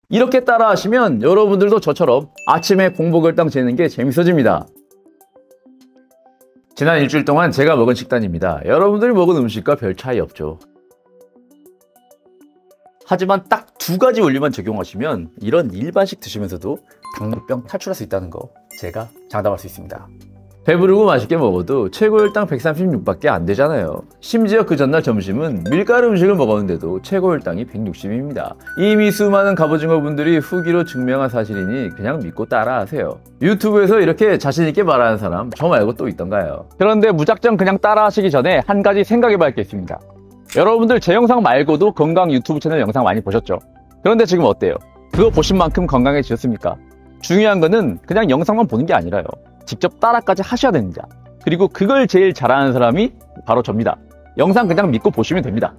이렇게 따라 하시면 여러분들도 저처럼 아침에 공복혈당 재는 게 재밌어집니다. 지난 일주일 동안 제가 먹은 식단입니다. 여러분들이 먹은 음식과 별 차이 없죠. 하지만 딱 2가지 원리만 적용하시면 이런 일반식 드시면서도 당뇨병 탈출할 수 있다는 거 제가 장담할 수 있습니다. 배부르고 맛있게 먹어도 최고 혈당 136밖에 안 되잖아요. 심지어 그 전날 점심은 밀가루 음식을 먹었는데도 최고 혈당이 160입니다. 이미 수많은 갑오징어 분들이 후기로 증명한 사실이니 그냥 믿고 따라하세요. 유튜브에서 이렇게 자신있게 말하는 사람 저 말고 또 있던가요? 그런데 무작정 그냥 따라하시기 전에 한 가지 생각해봐야 할 게 있습니다. 여러분들 제 영상 말고도 건강 유튜브 채널 영상 많이 보셨죠? 그런데 지금 어때요? 그거 보신 만큼 건강해지셨습니까? 중요한 거는 그냥 영상만 보는 게 아니라요. 직접 따라까지 하셔야 됩니다. 그리고 그걸 제일 잘하는 사람이 바로 접니다. 영상 그냥 믿고 보시면 됩니다.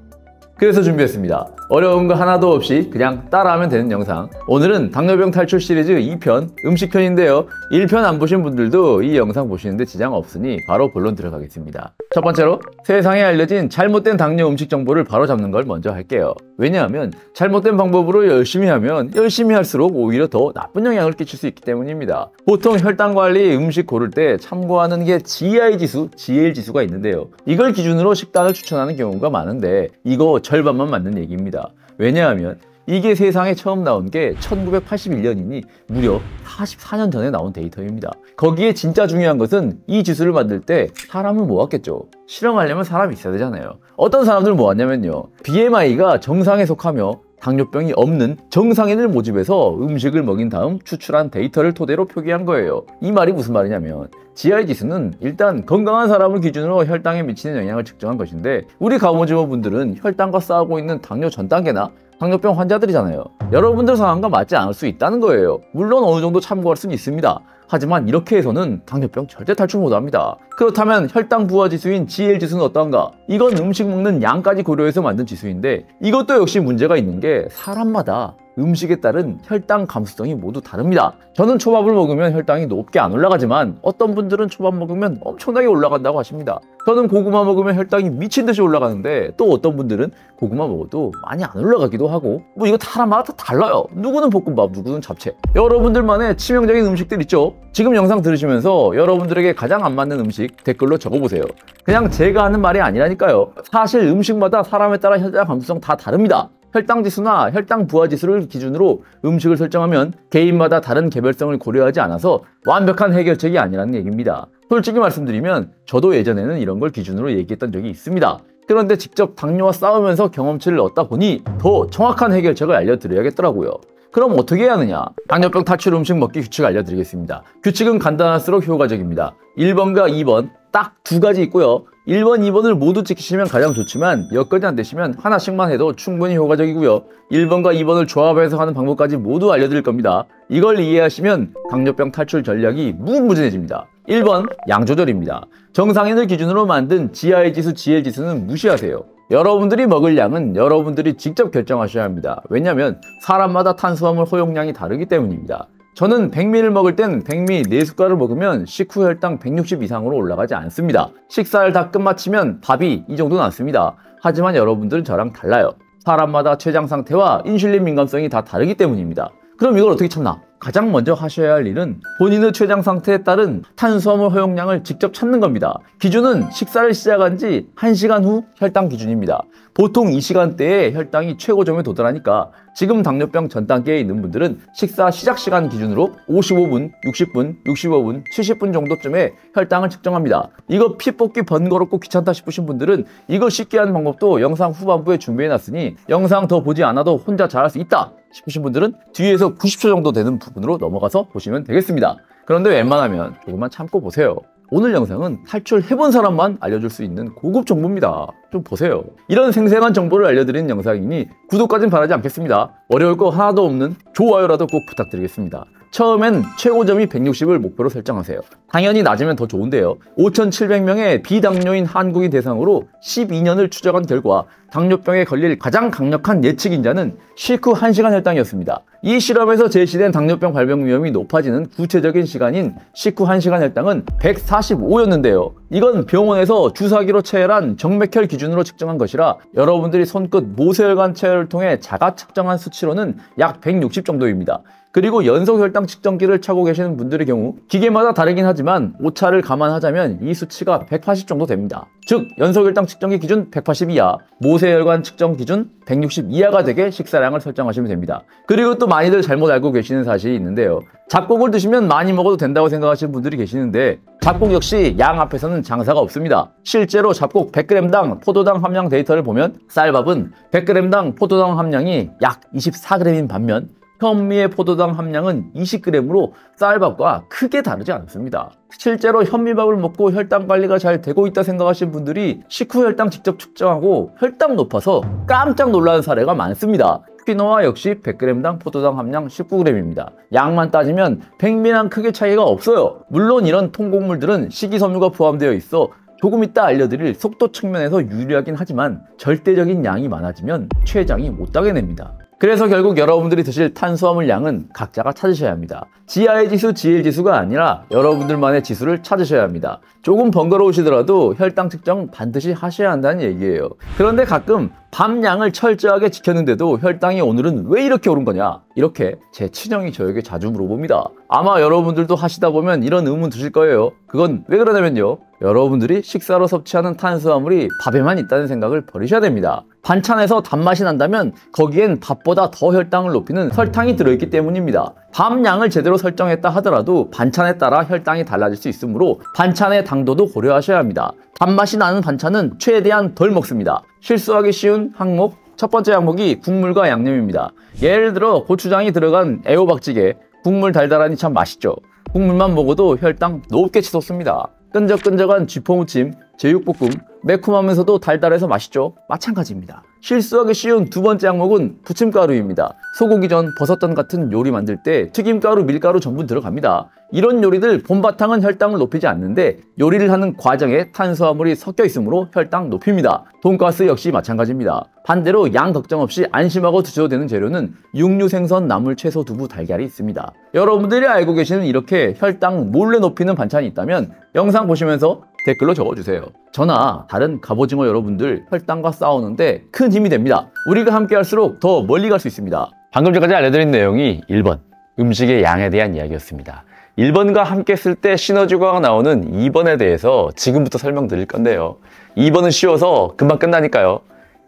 그래서 준비했습니다. 어려운 거 하나도 없이 그냥 따라하면 되는 영상. 오늘은 당뇨병 탈출 시리즈 2편 음식편인데요. 1편 안 보신 분들도 이 영상 보시는데 지장 없으니 바로 본론 들어가겠습니다. 첫 번째로 세상에 알려진 잘못된 당뇨 음식 정보를 바로 잡는 걸 먼저 할게요. 왜냐하면 잘못된 방법으로 열심히 하면 열심히 할수록 오히려 더 나쁜 영향을 끼칠 수 있기 때문입니다. 보통 혈당 관리 음식 고를 때 참고하는 게 GI 지수, GL 지수가 있는데요. 이걸 기준으로 식단을 추천하는 경우가 많은데 이거 절반만 맞는 얘기입니다. 왜냐하면 이게 세상에 처음 나온 게 1981년이니 무려 44년 전에 나온 데이터입니다. 거기에 진짜 중요한 것은 이 지수를 만들 때 사람을 모았겠죠. 실험하려면 사람이 있어야 되잖아요. 어떤 사람들을 모았냐면요. BMI가 정상에 속하며 당뇨병이 없는 정상인을 모집해서 음식을 먹인 다음 추출한 데이터를 토대로 표기한 거예요. 이 말이 무슨 말이냐면 GI 지수는 일단 건강한 사람을 기준으로 혈당에 미치는 영향을 측정한 것인데 우리 갑오징어 분들은 혈당과 싸우고 있는 당뇨 전 단계나 당뇨병 환자들이잖아요. 여러분들 상황과 맞지 않을 수 있다는 거예요. 물론 어느 정도 참고할 수는 있습니다. 하지만 이렇게 해서는 당뇨병 절대 탈출 못합니다. 그렇다면 혈당 부하 지수인 GL 지수는 어떤가? 이건 음식 먹는 양까지 고려해서 만든 지수인데 이것도 역시 문제가 있는 게 사람마다 음식에 따른 혈당 감수성이 모두 다릅니다. 저는 초밥을 먹으면 혈당이 높게 안 올라가지만 어떤 분들은 초밥 먹으면 엄청나게 올라간다고 하십니다. 저는 고구마 먹으면 혈당이 미친 듯이 올라가는데 또 어떤 분들은 고구마 먹어도 많이 안 올라가기도 하고 뭐 이거 사람마다 다 달라요. 누구는 볶음밥, 누구는 잡채. 여러분들만의 치명적인 음식들 있죠? 지금 영상 들으시면서 여러분들에게 가장 안 맞는 음식 댓글로 적어보세요. 그냥 제가 하는 말이 아니라니까요. 사실 음식마다 사람에 따라 혈당 감수성 다 다릅니다. 혈당 지수나 혈당 부하 지수를 기준으로 음식을 설정하면 개인마다 다른 개별성을 고려하지 않아서 완벽한 해결책이 아니라는 얘기입니다. 솔직히 말씀드리면 저도 예전에는 이런 걸 기준으로 얘기했던 적이 있습니다. 그런데 직접 당뇨와 싸우면서 경험치를 얻다 보니 더 정확한 해결책을 알려드려야겠더라고요. 그럼 어떻게 해야 하느냐? 당뇨병 탈출 음식 먹기 규칙 알려드리겠습니다. 규칙은 간단할수록 효과적입니다. 1번과 2번 딱 2가지 있고요. 1번, 2번을 모두 지키시면 가장 좋지만 여건이 안 되시면 하나씩만 해도 충분히 효과적이고요. 1번과 2번을 조합해서 하는 방법까지 모두 알려드릴 겁니다. 이걸 이해하시면 당뇨병 탈출 전략이 무궁무진해집니다. 1번, 양 조절입니다. 정상인을 기준으로 만든 GI 지수, GL 지수는 무시하세요. 여러분들이 먹을 양은 여러분들이 직접 결정하셔야 합니다. 왜냐하면 사람마다 탄수화물 허용량이 다르기 때문입니다. 저는 백미를 먹을 땐 백미 4숟갈을 먹으면 식후 혈당 160 이상으로 올라가지 않습니다. 식사를 다 끝마치면 밥이 이 정도 남습니다. 하지만 여러분들은 저랑 달라요. 사람마다 췌장 상태와 인슐린 민감성이 다 다르기 때문입니다. 그럼 이걸 어떻게 참나? 가장 먼저 하셔야 할 일은 본인의 췌장 상태에 따른 탄수화물 허용량을 직접 찾는 겁니다. 기준은 식사를 시작한 지 1시간 후 혈당 기준입니다. 보통 이 시간대에 혈당이 최고점에 도달하니까 지금 당뇨병 전 단계에 있는 분들은 식사 시작 시간 기준으로 55분, 60분, 65분, 70분 정도쯤에 혈당을 측정합니다. 이거 피 뽑기 번거롭고 귀찮다 싶으신 분들은 이거 쉽게 하는 방법도 영상 후반부에 준비해놨으니 영상 더 보지 않아도 혼자 잘할 수 있다 싶으신 분들은 뒤에서 90초 정도 되는 부분으로 넘어가서 보시면 되겠습니다. 그런데 웬만하면 조금만 참고 보세요. 오늘 영상은 탈출해본 사람만 알려줄 수 있는 고급 정보입니다. 좀 보세요. 이런 생생한 정보를 알려드리는 영상이니 구독까진 바라지 않겠습니다. 어려울 거 하나도 없는 좋아요라도 꼭 부탁드리겠습니다. 처음엔 최고점이 160을 목표로 설정하세요. 당연히 낮으면 더 좋은데요. 5,700명의 비당뇨인 한국인 대상으로 12년을 추적한 결과 당뇨병에 걸릴 가장 강력한 예측 인자는 식후 1시간 혈당이었습니다. 이 실험에서 제시된 당뇨병 발병 위험이 높아지는 구체적인 시간인 식후 1시간 혈당은 145였는데요. 이건 병원에서 주사기로 체열한 정맥혈 기준으로 측정한 것이라 여러분들이 손끝 모세혈관 체열을 통해 자가 측정한 수치로는 약 160 정도입니다. 그리고 연속 혈당 측정기를 차고 계시는 분들의 경우 기계마다 다르긴 하지만 오차를 감안하자면 이 수치가 180 정도 됩니다. 즉 연속 혈당 측정기 기준 180 이하, 모세혈관 측정 기준 160 이하가 되게 식사량을 설정하시면 됩니다. 그리고 또 많이들 잘못 알고 계시는 사실이 있는데요. 잡곡을 드시면 많이 먹어도 된다고 생각하시는 분들이 계시는데 잡곡 역시 양 앞에서는 장사가 없습니다. 실제로 잡곡 100g당 포도당 함량 데이터를 보면 쌀밥은 100g당 포도당 함량이 약 24g인 반면 현미의 포도당 함량은 20g으로 쌀밥과 크게 다르지 않습니다. 실제로 현미밥을 먹고 혈당 관리가 잘 되고 있다 생각하시는 분들이 식후 혈당 직접 측정하고 혈당 높아서 깜짝 놀라는 사례가 많습니다. 퀴노아 역시 100g당 포도당 함량 19g입니다. 양만 따지면 백미랑 크게 차이가 없어요. 물론 이런 통곡물들은 식이섬유가 포함되어 있어 조금 이따 알려드릴 속도 측면에서 유리하긴 하지만 절대적인 양이 많아지면 췌장이 못 따게냅니다. 그래서 결국 여러분들이 드실 탄수화물 양은 각자가 찾으셔야 합니다. 지하의 지수, 지일 지수가 아니라 여러분들만의 지수를 찾으셔야 합니다. 조금 번거로우시더라도 혈당 측정 반드시 하셔야 한다는 얘기예요. 그런데 가끔 밥 양을 철저하게 지켰는데도 혈당이 오늘은 왜 이렇게 오른 거냐? 이렇게 제 친형이 저에게 자주 물어봅니다. 아마 여러분들도 하시다 보면 이런 의문 드실 거예요. 그건 왜 그러냐면요. 여러분들이 식사로 섭취하는 탄수화물이 밥에만 있다는 생각을 버리셔야 됩니다. 반찬에서 단맛이 난다면 거기엔 밥보다 더 혈당을 높이는 설탕이 들어있기 때문입니다. 밥 양을 제대로 설정했다 하더라도 반찬에 따라 혈당이 달라질 수 있으므로 반찬의 당도도 고려하셔야 합니다. 단맛이 나는 반찬은 최대한 덜 먹습니다. 실수하기 쉬운 항목, 첫 번째 항목이 국물과 양념입니다. 예를 들어 고추장이 들어간 애호박찌개, 국물 달달하니 참 맛있죠. 국물만 먹어도 혈당 높게 치솟습니다. 끈적끈적한 쥐포무침, 제육볶음, 매콤하면서도 달달해서 맛있죠? 마찬가지입니다. 실수하기 쉬운 두 번째 항목은 부침가루입니다. 소고기전, 버섯전 같은 요리 만들 때 튀김가루, 밀가루 전부 들어갑니다. 이런 요리들 본바탕은 혈당을 높이지 않는데 요리를 하는 과정에 탄수화물이 섞여 있으므로 혈당 높입니다. 돈가스 역시 마찬가지입니다. 반대로 양 걱정 없이 안심하고 드셔도 되는 재료는 육류, 생선, 나물, 채소, 두부, 달걀이 있습니다. 여러분들이 알고 계시는 이렇게 혈당 몰래 높이는 반찬이 있다면 영상 보시면서 댓글로 적어주세요. 저나 다른 갑오징어 여러분들 혈당과 싸우는데 큰 힘이 됩니다. 우리가 함께 할수록 더 멀리 갈 수 있습니다. 방금 전까지 알려드린 내용이 1번 음식의 양에 대한 이야기였습니다. 1번과 함께 쓸 때 시너지가 나오는 2번에 대해서 지금부터 설명드릴 건데요. 2번은 쉬워서 금방 끝나니까요.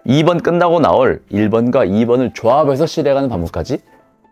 2번 끝나고 나올 1번과 2번을 조합해서 실행하는 방법까지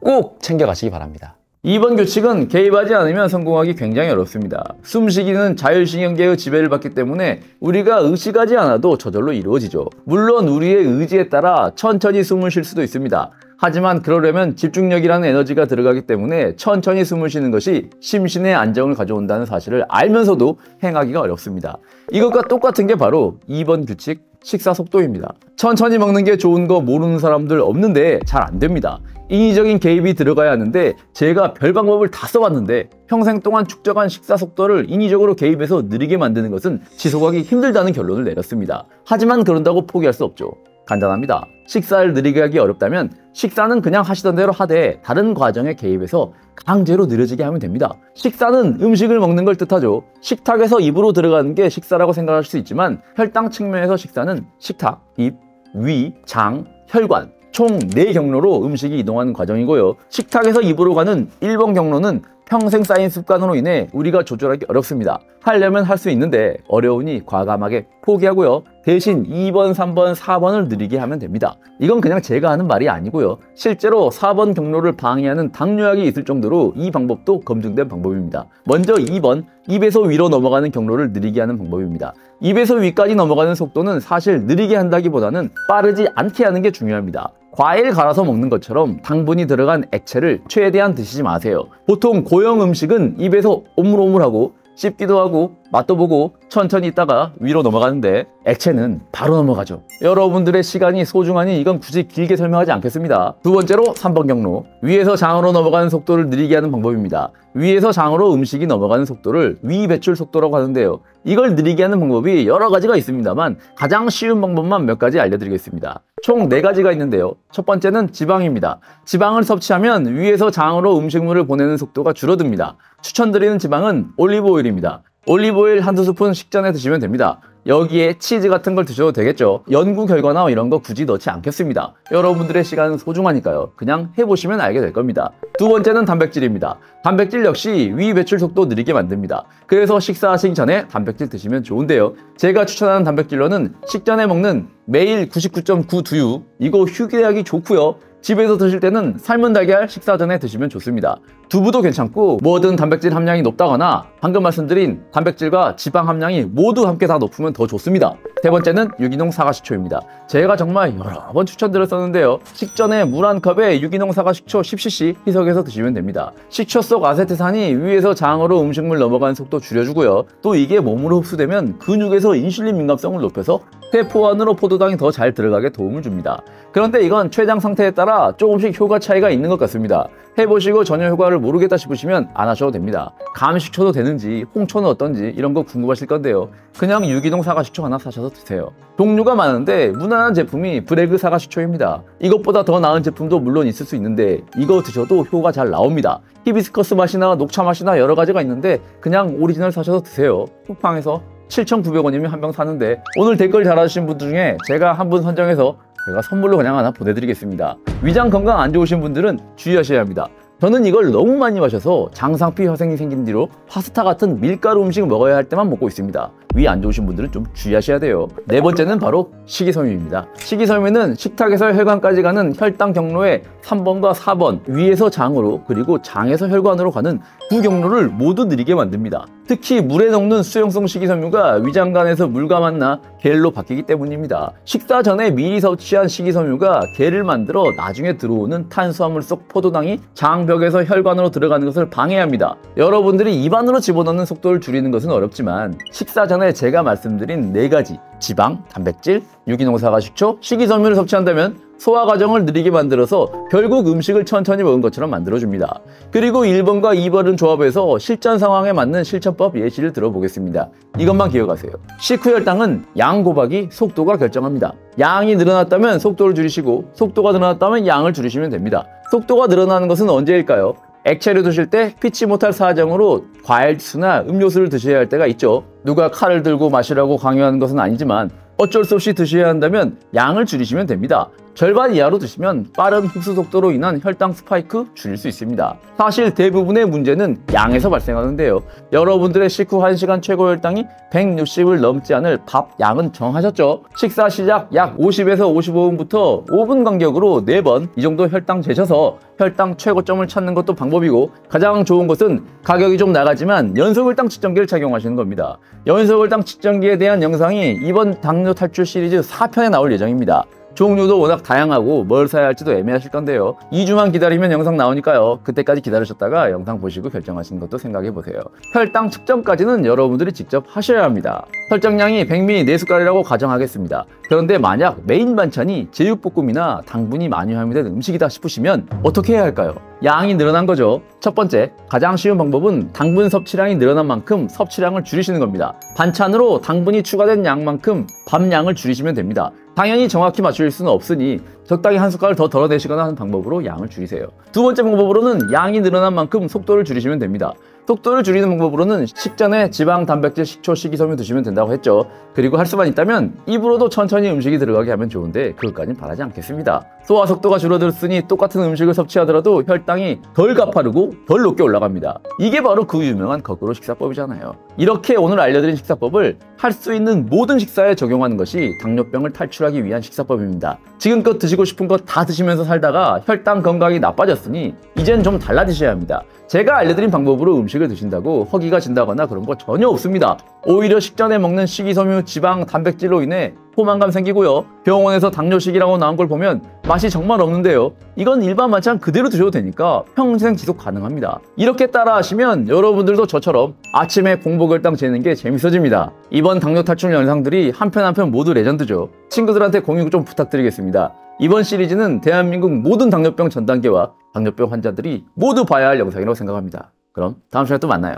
꼭 챙겨가시기 바랍니다. 2번 규칙은 개입하지 않으면 성공하기 굉장히 어렵습니다. 숨쉬기는 자율신경계의 지배를 받기 때문에 우리가 의식하지 않아도 저절로 이루어지죠. 물론 우리의 의지에 따라 천천히 숨을 쉴 수도 있습니다. 하지만 그러려면 집중력이라는 에너지가 들어가기 때문에 천천히 숨을 쉬는 것이 심신의 안정을 가져온다는 사실을 알면서도 행하기가 어렵습니다. 이것과 똑같은 게 바로 2번 규칙, 식사 속도입니다. 천천히 먹는 게 좋은 거 모르는 사람들 없는데 잘 안 됩니다. 인위적인 개입이 들어가야 하는데 제가 별 방법을 다 써봤는데 평생 동안 축적한 식사 속도를 인위적으로 개입해서 느리게 만드는 것은 지속하기 힘들다는 결론을 내렸습니다. 하지만 그런다고 포기할 수 없죠. 간단합니다. 식사를 느리게 하기 어렵다면 식사는 그냥 하시던 대로 하되 다른 과정에 개입해서 강제로 느려지게 하면 됩니다. 식사는 음식을 먹는 걸 뜻하죠. 식탁에서 입으로 들어가는 게 식사라고 생각할 수 있지만 혈당 측면에서 식사는 식탁, 입, 위, 장, 혈관 총 4경로로 음식이 이동하는 과정이고요. 식탁에서 입으로 가는 1번 경로는 평생 쌓인 습관으로 인해 우리가 조절하기 어렵습니다. 하려면 할 수 있는데 어려우니 과감하게 포기하고요. 대신 2번, 3번, 4번을 느리게 하면 됩니다. 이건 그냥 제가 하는 말이 아니고요. 실제로 4번 경로를 방해하는 당뇨약이 있을 정도로 이 방법도 검증된 방법입니다. 먼저 2번, 입에서 위로 넘어가는 경로를 느리게 하는 방법입니다. 입에서 위까지 넘어가는 속도는 사실 느리게 한다기보다는 빠르지 않게 하는 게 중요합니다. 과일 갈아서 먹는 것처럼 당분이 들어간 액체를 최대한 드시지 마세요. 보통 고형 음식은 입에서 오물오물하고 씹기도 하고 맛도 보고 천천히 있다가 위로 넘어가는데 액체는 바로 넘어가죠. 여러분들의 시간이 소중하니 이건 굳이 길게 설명하지 않겠습니다. 두 번째로 3번 경로. 위에서 장으로 넘어가는 속도를 느리게 하는 방법입니다. 위에서 장으로 음식이 넘어가는 속도를 위 배출 속도라고 하는데요. 이걸 느리게 하는 방법이 여러 가지가 있습니다만 가장 쉬운 방법만 몇 가지 알려드리겠습니다. 총 4가지가 있는데요. 첫 번째는 지방입니다. 지방을 섭취하면 위에서 장으로 음식물을 보내는 속도가 줄어듭니다. 추천드리는 지방은 올리브오일입니다. 올리브오일 한두 스푼 식전에 드시면 됩니다. 여기에 치즈 같은 걸 드셔도 되겠죠. 연구 결과나 이런 거 굳이 넣지 않겠습니다. 여러분들의 시간은 소중하니까요. 그냥 해보시면 알게 될 겁니다. 두 번째는 단백질입니다. 단백질 역시 위 배출 속도 느리게 만듭니다. 그래서 식사하시기 전에 단백질 드시면 좋은데요. 제가 추천하는 단백질로는 식전에 먹는 매일 99.9 두유, 이거 휴게하기 좋고요. 집에서 드실 때는 삶은 달걀 식사 전에 드시면 좋습니다. 두부도 괜찮고 뭐든 단백질 함량이 높다거나 방금 말씀드린 단백질과 지방 함량이 모두 함께 다 높으면 더 좋습니다. 세 번째는 유기농 사과식초입니다. 제가 정말 여러 번 추천드렸었는데요. 식전에 물 한 컵에 유기농 사과식초 10cc 희석해서 드시면 됩니다. 식초 속 아세트산이 위에서 장으로 음식물 넘어가는 속도 줄여주고요. 또 이게 몸으로 흡수되면 근육에서 인슐린 민감성을 높여서 세포 안으로 포도당이 더 잘 들어가게 도움을 줍니다. 그런데 이건 췌장 상태에 따라 조금씩 효과 차이가 있는 것 같습니다. 해보시고 전혀 효과를 모르겠다 싶으시면 안 하셔도 됩니다. 감식초도 되는지 홍초는 어떤지 이런 거 궁금하실 건데요. 그냥 유기농 사과식초 하나 사셔서 드세요. 종류가 많은데 무난한 제품이 브레그 사과식초입니다. 이것보다 더 나은 제품도 물론 있을 수 있는데 이거 드셔도 효과 잘 나옵니다. 히비스커스 맛이나 녹차 맛이나 여러 가지가 있는데 그냥 오리지널 사셔서 드세요. 쿠팡에서 7,900원이면 한 병 사는데 오늘 댓글 달아주신 분들 중에 제가 한 분 선정해서 제가 선물로 그냥 하나 보내드리겠습니다. 위장 건강 안 좋으신 분들은 주의하셔야 합니다. 저는 이걸 너무 많이 마셔서 장상피 화생이 생긴 뒤로 파스타 같은 밀가루 음식을 먹어야 할 때만 먹고 있습니다. 위 안 좋으신 분들은 좀 주의하셔야 돼요. 네 번째는 바로 식이섬유입니다. 식이섬유는 식탁에서 혈관까지 가는 혈당 경로의 3번과 4번, 위에서 장으로 그리고 장에서 혈관으로 가는 두 경로를 모두 느리게 만듭니다. 특히 물에 녹는 수용성 식이섬유가 위장관에서 물과 만나 겔로 바뀌기 때문입니다. 식사 전에 미리 섭취한 식이섬유가 겔을 만들어 나중에 들어오는 탄수화물 속 포도당이 장벽에서 혈관으로 들어가는 것을 방해합니다. 여러분들이 입 안으로 집어넣는 속도를 줄이는 것은 어렵지만 식사 전에 제가 말씀드린 4가지 지방, 단백질, 유기농 사과식초, 식이섬유를 섭취한다면 소화 과정을 느리게 만들어서 결국 음식을 천천히 먹은 것처럼 만들어줍니다. 그리고 1번과 2번을 조합해서 실전 상황에 맞는 실천법 예시를 들어보겠습니다. 이것만 기억하세요. 식후 혈당은 양 곱하기 속도가 결정합니다. 양이 늘어났다면 속도를 줄이시고 속도가 늘어났다면 양을 줄이시면 됩니다. 속도가 늘어나는 것은 언제일까요? 액체를 드실 때 피치 못할 사정으로 과일주스나 음료수를 드셔야 할 때가 있죠. 누가 칼을 들고 마시라고 강요하는 것은 아니지만 어쩔 수 없이 드셔야 한다면 양을 줄이시면 됩니다. 절반 이하로 드시면 빠른 흡수 속도로 인한 혈당 스파이크 줄일 수 있습니다. 사실 대부분의 문제는 양에서 발생하는데요. 여러분들의 식후 1시간 최고 혈당이 160을 넘지 않을 밥 양은 정하셨죠? 식사 시작 약 50에서 55분부터 5분 간격으로 4번 이 정도 혈당 재셔서 혈당 최고점을 찾는 것도 방법이고 가장 좋은 것은 가격이 좀 나가지만 연속 혈당 측정기를 착용하시는 겁니다. 연속 혈당 측정기에 대한 영상이 이번 당뇨 탈출 시리즈 4편에 나올 예정입니다. 종류도 워낙 다양하고 뭘 사야 할지도 애매하실 건데요. 2주만 기다리면 영상 나오니까요. 그때까지 기다리셨다가 영상 보시고 결정하시는 것도 생각해보세요. 혈당 측정까지는 여러분들이 직접 하셔야 합니다. 설정량이 100ml 4숟갈이라고 가정하겠습니다. 그런데 만약 메인 반찬이 제육볶음이나 당분이 많이 함유된 음식이다 싶으시면 어떻게 해야 할까요? 양이 늘어난 거죠. 첫 번째, 가장 쉬운 방법은 당분 섭취량이 늘어난 만큼 섭취량을 줄이시는 겁니다. 반찬으로 당분이 추가된 양만큼 밥량을 줄이시면 됩니다. 당연히 정확히 맞출 수는 없으니 적당히 한 숟갈을 더 덜어내시거나 하는 방법으로 양을 줄이세요. 두 번째 방법으로는 양이 늘어난 만큼 속도를 줄이시면 됩니다. 속도를 줄이는 방법으로는 식전에 지방, 단백질, 식초, 식이섬유 드시면 된다고 했죠. 그리고 할 수만 있다면 입으로도 천천히 음식이 들어가게 하면 좋은데 그것까진 바라지 않겠습니다. 소화 속도가 줄어들었으니 똑같은 음식을 섭취하더라도 혈당이 덜 가파르고 덜 높게 올라갑니다. 이게 바로 그 유명한 거꾸로 식사법이잖아요. 이렇게 오늘 알려드린 식사법을 할 수 있는 모든 식사에 적용하는 것이 당뇨병을 탈출하기 위한 식사법입니다. 지금껏 드시고 드시고 싶은 거 다 드시면서 살다가 혈당 건강이 나빠졌으니 이젠 좀 달라지셔야 합니다. 제가 알려드린 방법으로 음식을 드신다고 허기가 진다거나 그런 거 전혀 없습니다. 오히려 식전에 먹는 식이섬유, 지방, 단백질로 인해 포만감 생기고요. 병원에서 당뇨식이라고 나온 걸 보면 맛이 정말 없는데요. 이건 일반 반찬 그대로 드셔도 되니까 평생 지속 가능합니다. 이렇게 따라 하시면 여러분들도 저처럼 아침에 공복혈당 재는 게 재밌어집니다. 이번 당뇨 탈출 영상들이 한 편 한 편 모두 레전드죠. 친구들한테 공유 좀 부탁드리겠습니다. 이번 시리즈는 대한민국 모든 당뇨병 전 단계와 당뇨병 환자들이 모두 봐야 할 영상이라고 생각합니다. 그럼 다음 시간에 또 만나요.